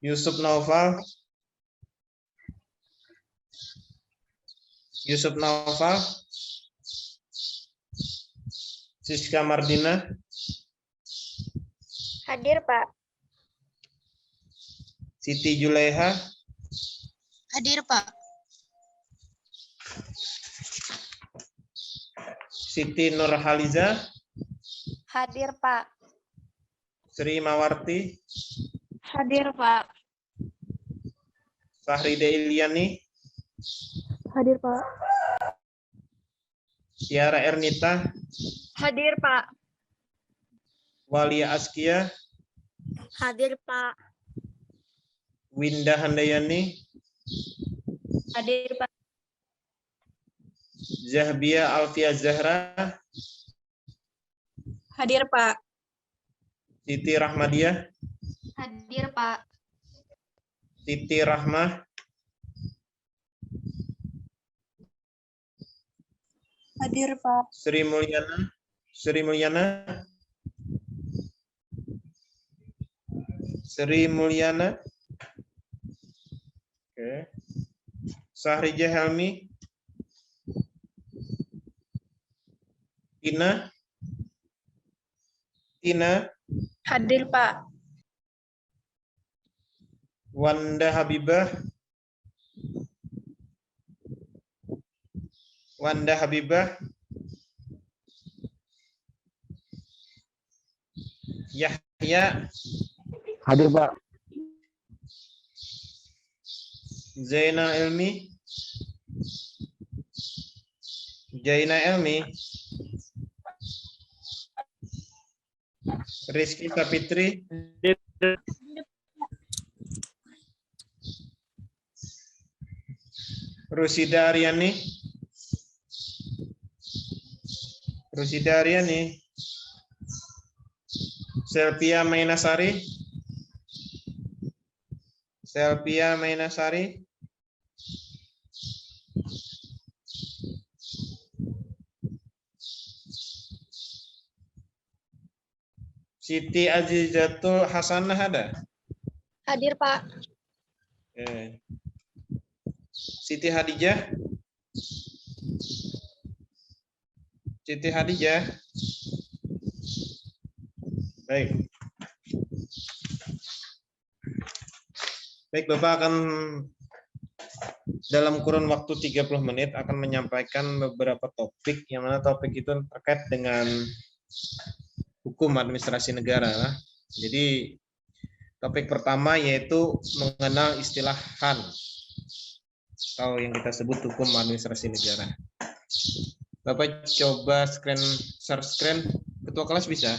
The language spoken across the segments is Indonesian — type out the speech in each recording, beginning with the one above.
Yusuf Naufal. Yusuf Naufal. Siska Mardina. Hadir, Pak. Siti Juleha. Hadir, Pak. Siti Nurhaliza. Hadir, Pak. Sri Mawarti. Hadir, Pak. Fahride Ilyani. Hadir, Pak. Tiara Ernita. Hadir, Pak. Walia Askia. Hadir, Pak. Winda Handayani. Hadir, Pak. Zahbia Alfia Zahra. Hadir, Pak. Siti Rahmadiah. Hadir, Pak. Siti Rahmah. Hadir, Pak. Sri Mulyana. Sri Mulyana. Sri Mulyana. Oke. Sahrija Helmi. Tina. Tina. Hadir, Pak. Wanda Habibah. Wanda Habibah. Yahya. Hadir, Pak. Zaina Elmi. Zaina Elmi. Rizky Sapitri. Rusida Aryani. Rusida Aryani. Selvia Mainasari. Selvia Mainasari. Siti Azizatul Hasanah ada? Hadir, Pak. Siti Hadijah. Siti Hadijah. Baik. Baik, Bapak akan dalam kurun waktu 30 menit akan menyampaikan beberapa topik, yang mana topik itu terkait dengan hukum administrasi negara. Jadi topik pertama yaitu mengenal istilah HAN atau yang kita sebut hukum administrasi negara. Bapak coba share screen, ketua kelas bisa?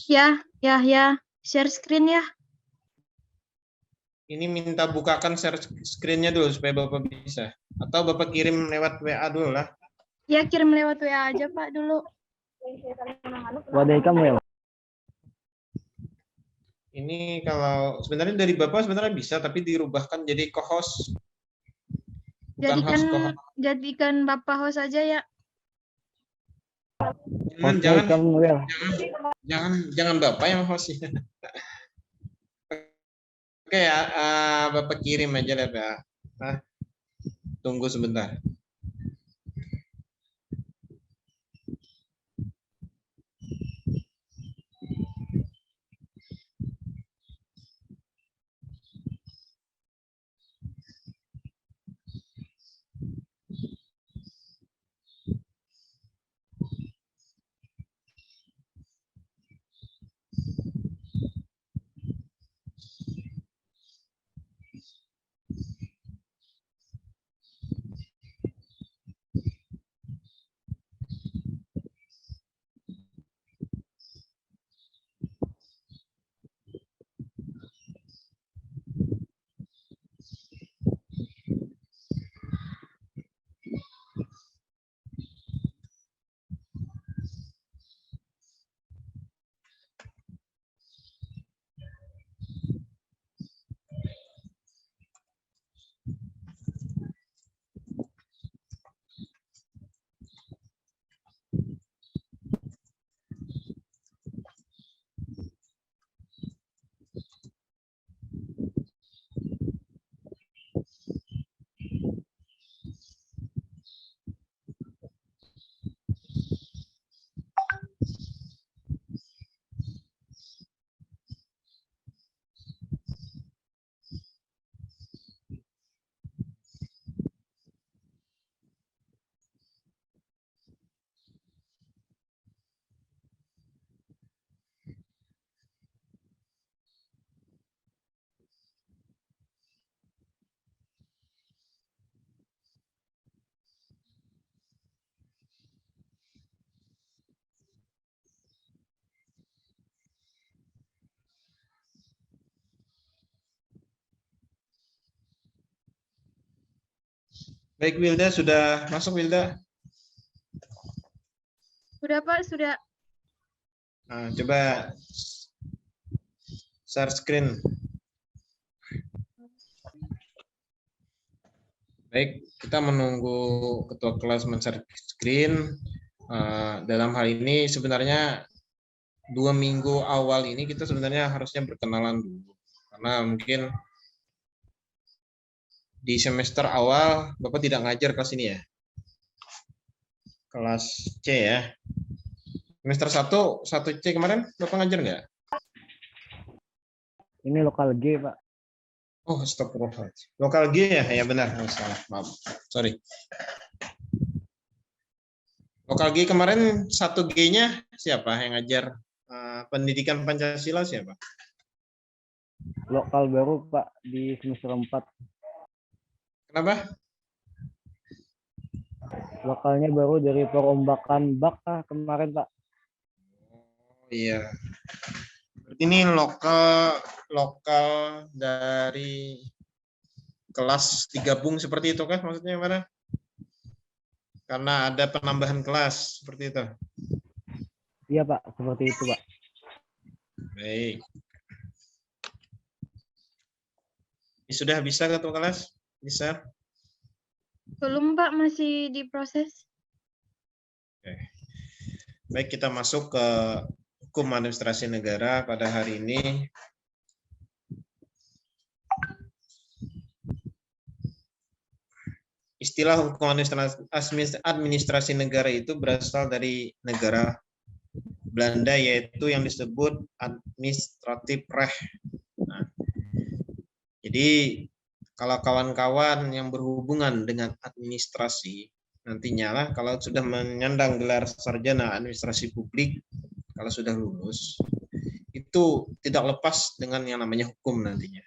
Ya. Share screen ya. Ini minta bukakan share screen-nya dulu supaya Bapak bisa. Atau Bapak kirim lewat WA dulu lah. Ya, kirim lewat WA aja, Pak, dulu. Wadah kamu ya? Ini kalau sebenarnya dari Bapak sebenarnya bisa, tapi dirubahkan jadi co-host. Bukan host, co-host. Jadikan Bapak host aja ya. Jangan Bapak yang host ya. Oke ya, Bapak kirim aja lah, Pak. Tunggu sebentar. Baik, Wilda sudah masuk, Wilda. Sudah Pak, sudah. Nah, coba share screen. Baik, kita menunggu ketua kelas men-share screen. Dalam hal ini sebenarnya 2 minggu awal ini kita sebenarnya harusnya berkenalan dulu. Karena mungkin di semester awal Bapak tidak ngajar kelas ini ya. Kelas C ya. Semester 1 C kemarin Bapak ngajar nggak? Ini lokal G, Pak. Oh, astagfirullahaladzim. Lokal G ya? Ya benar, salah. Maaf. Sorry. Lokal G kemarin 1G-nya siapa yang ngajar? Pendidikan Pancasila siapa? Lokal baru, Pak, di semester 4. Kenapa? Lokalnya baru dari perombakan bak kemarin, Pak. Oh iya. Berarti ini lokal dari kelas digabung seperti itu kah maksudnya mana? Karena ada penambahan kelas seperti itu. Iya, Pak, seperti itu, Pak. Baik. Sudah bisa ketua kelas? Bisa? Belum Pak, masih diproses. Oke. Baik, kita masuk ke hukum administrasi negara pada hari ini. Istilah hukum administrasi negara itu berasal dari negara Belanda, yaitu yang disebut administratif recht. Nah, jadi kalau kawan-kawan yang berhubungan dengan administrasi, nantinya lah kalau sudah menyandang gelar sarjana administrasi publik, kalau sudah lulus, itu tidak lepas dengan yang namanya hukum nantinya.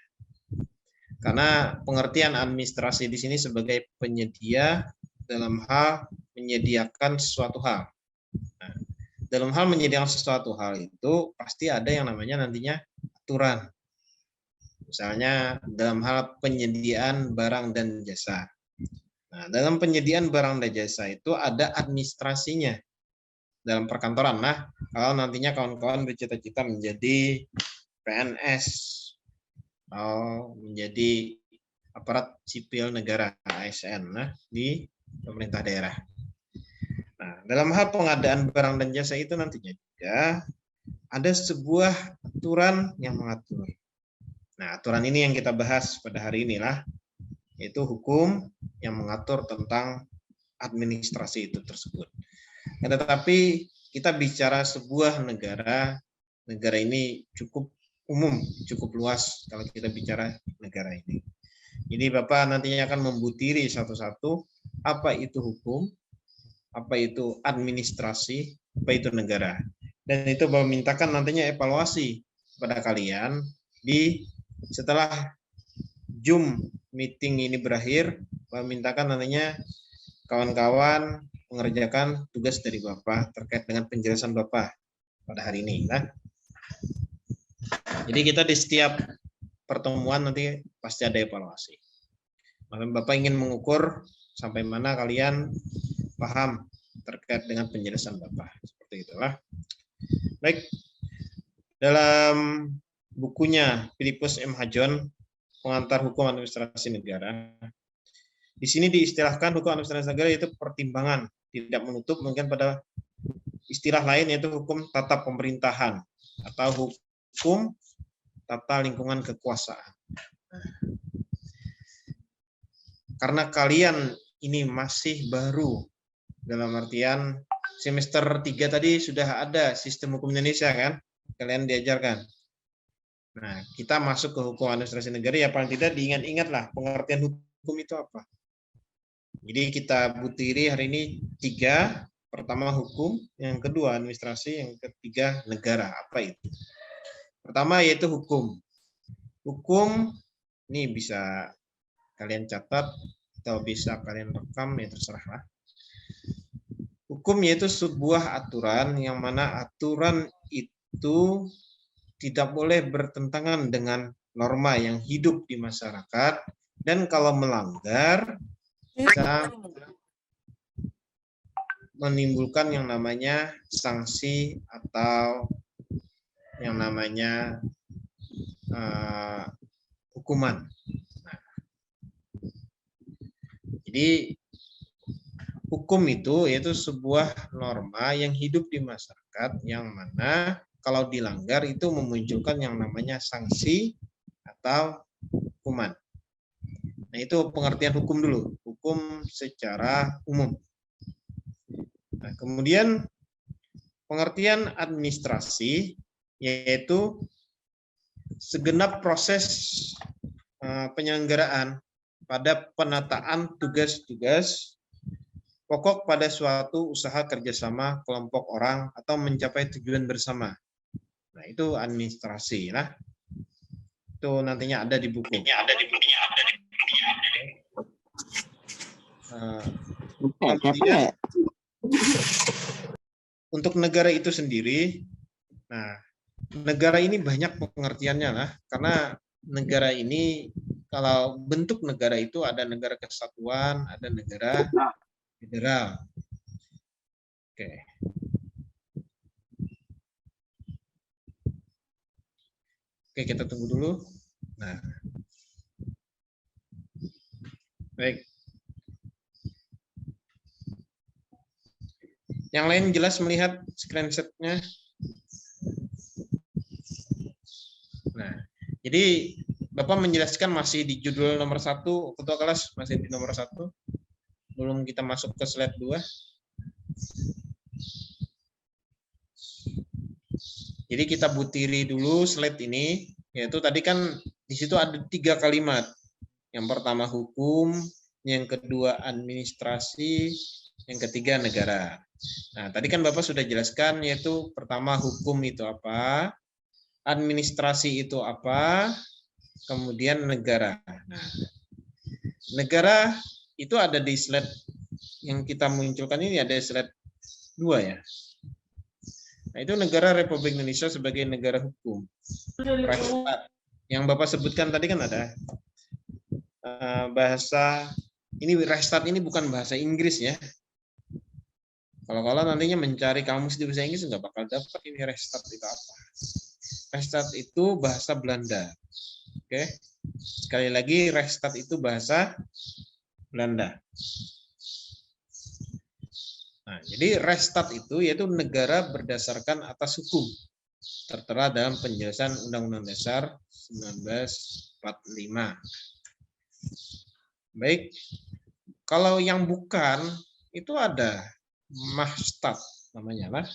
Karena pengertian administrasi di sini sebagai penyedia dalam hal menyediakan sesuatu hal. Nah, dalam hal menyediakan sesuatu hal itu pasti ada yang namanya nantinya aturan. Misalnya dalam hal penyediaan barang dan jasa. Nah, dalam penyediaan barang dan jasa itu ada administrasinya dalam perkantoran. Nah, kalau nantinya kawan-kawan bercita-cita menjadi PNS atau menjadi aparat sipil negara ASN di pemerintah daerah. Nah, dalam hal pengadaan barang dan jasa itu nantinya juga ada sebuah aturan yang mengatur. Nah, aturan ini yang kita bahas pada hari inilah, yaitu hukum yang mengatur tentang administrasi itu tersebut. Nah, tetapi kita bicara sebuah negara ini cukup umum, cukup luas kalau kita bicara negara ini. Jadi Bapak nantinya akan membutiri satu-satu apa itu hukum, apa itu administrasi, apa itu negara. Dan itu Bapak mintakan nantinya evaluasi pada kalian di setelah Zoom meeting ini berakhir, Bapak mintakan nantinya kawan-kawan mengerjakan tugas dari Bapak terkait dengan penjelasan Bapak pada hari ini. Nah, jadi kita di setiap pertemuan nanti pasti ada evaluasi. Bapak ingin mengukur sampai mana kalian paham terkait dengan penjelasan Bapak. Seperti itulah. Baik, dalam bukunya Philippus M. Hajon, Pengantar Hukum Administrasi Negara, di sini diistilahkan hukum administrasi negara yaitu pertimbangan, tidak menutup mungkin pada istilah lain yaitu hukum tata pemerintahan atau hukum tata lingkungan kekuasaan. Karena kalian ini masih baru, dalam artian semester 3 tadi sudah ada sistem hukum Indonesia kan, kalian diajarkan. Nah, kita masuk ke hukum administrasi negara ya paling tidak diingat-ingat lah pengertian hukum itu apa. Jadi kita butiri hari ini 3, pertama hukum, yang kedua administrasi, yang ketiga negara. Apa itu? Pertama yaitu hukum. Hukum ini bisa kalian catat atau bisa kalian rekam, ya terserah lah. Hukum yaitu sebuah aturan yang mana aturan itu tidak boleh bertentangan dengan norma yang hidup di masyarakat, dan kalau melanggar bisa menimbulkan yang namanya sanksi atau yang namanya hukuman. Nah, jadi hukum itu yaitu sebuah norma yang hidup di masyarakat yang mana kalau dilanggar itu memunculkan yang namanya sanksi atau hukuman. Nah, itu pengertian hukum dulu, hukum secara umum. Nah, kemudian pengertian administrasi yaitu segenap proses penyelenggaraan pada penataan tugas-tugas pokok pada suatu usaha kerjasama kelompok orang atau mencapai tujuan bersama. Nah, itu administrasi. Nah, itu nantinya ada di buku. Kemudian untuk negara itu sendiri, nah negara ini banyak pengertiannya lah, karena negara ini kalau bentuk negara itu ada negara kesatuan, ada negara federal. Oke. Oke, kita tunggu dulu. Nah, baik. Yang lain jelas melihat screenshot-nya. Nah, jadi Bapak menjelaskan masih di judul nomor 1, ketua kelas masih di nomor 1. Belum kita masuk ke slide 2. Jadi kita butiri dulu slide ini, yaitu tadi kan di situ ada 3 kalimat. Yang pertama hukum, yang kedua administrasi, yang ketiga negara. Nah, tadi kan Bapak sudah jelaskan, yaitu pertama hukum itu apa, administrasi itu apa, kemudian negara. Nah, negara itu ada di slide yang kita munculkan ini, ada slide 2 ya. Nah, itu negara Republik Indonesia sebagai negara hukum. Yang Bapak sebutkan tadi kan ada bahasa, ini Restart ini bukan bahasa Inggris ya. Kalau nantinya mencari kamus di bahasa Inggris nggak bakal dapat ini Restart itu apa. Restart itu bahasa Belanda. Oke. Sekali lagi Restart itu bahasa Belanda. Nah, jadi Restart itu yaitu negara berdasarkan atas hukum tertera dalam penjelasan Undang-Undang Dasar 1945. Baik. Kalau yang bukan itu ada Mahstat namanya lah,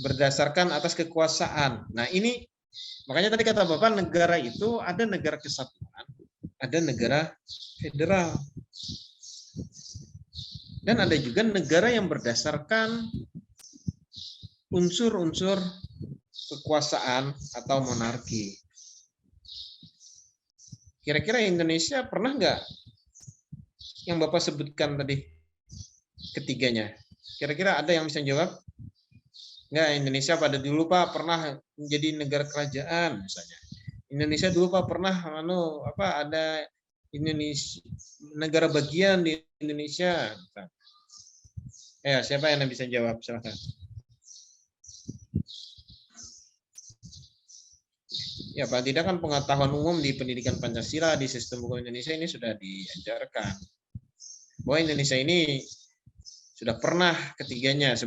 berdasarkan atas kekuasaan. Nah, ini makanya tadi kata Bapak negara itu ada negara kesatuan, ada negara federal. Dan ada juga negara yang berdasarkan unsur-unsur kekuasaan atau monarki. Kira-kira Indonesia pernah nggak yang Bapak sebutkan tadi ketiganya? Kira-kira ada yang bisa jawab? Nggak, Indonesia pada dulu Pak pernah menjadi negara kerajaan misalnya. Indonesia dulu Pak pernah ada Indonesia negara bagian di Indonesia. Ya, siapa yang bisa jawab? Silakan. Ya, Pak, tidak kan pengetahuan umum di pendidikan Pancasila di sistem hukum Indonesia ini sudah diajarkan bahwa Indonesia ini sudah pernah ketiganya